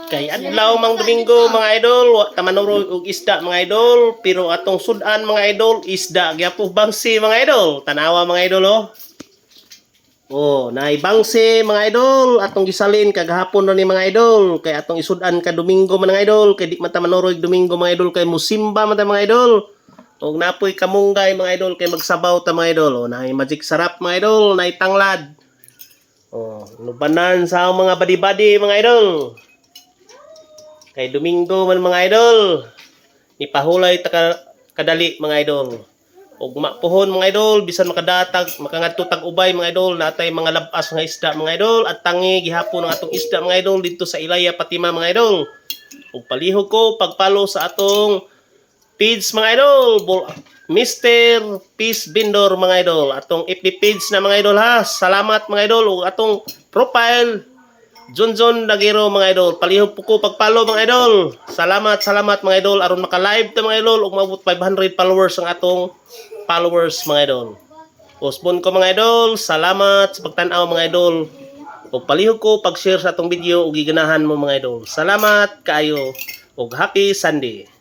Kay adlaw mang Domingo mga idol, wa ta manurog og isda mga idol, pero atong sudan mga idol, isda gyapon bangsi mga idol. Tanawa mga idol oh. Oh, naay bangsi mga idol, atong gisalin kagahapon ra ni mga idol, kay atong isudan ka Domingo man mga idol, kay di man ta manurog Domingo mga idol, kay musimba man ta mga idol. Og napoy kamunggay mga idol, kay magsabaw ta mga idol. Oh, naay magic sarap mga idol, naay tanglad. Oh, nubanan sa mga badi-badi mga idol. Kay Domingo man mga idol, ipahulay ta kadali mga idol. Og mapuhon mga idol, bisan makadatag, makangadto tag ubay mga idol, natay mga labas nga isda mga idol, at tangi gihapon ang atong isda mga idol dito sa Ilaya Patima mga idol. Og palihog ko pagpalo sa atong page mga idol, Mr. Peace Vendor mga idol, atong FB page na mga idol ha. Salamat mga idol, og atong profile John Dagero mga idol. Palihog po ko pagpalo mga idol. Salamat mga idol. Aron maka-live ta mga idol ug maabot 500 followers ang atong followers mga idol. Postpone ko mga idol. Salamat sa pagtan-aw mga idol. Ug palihog ko pag-share sa atong video ug giganahan mo mga idol. Salamat kaayo ug happy Sunday.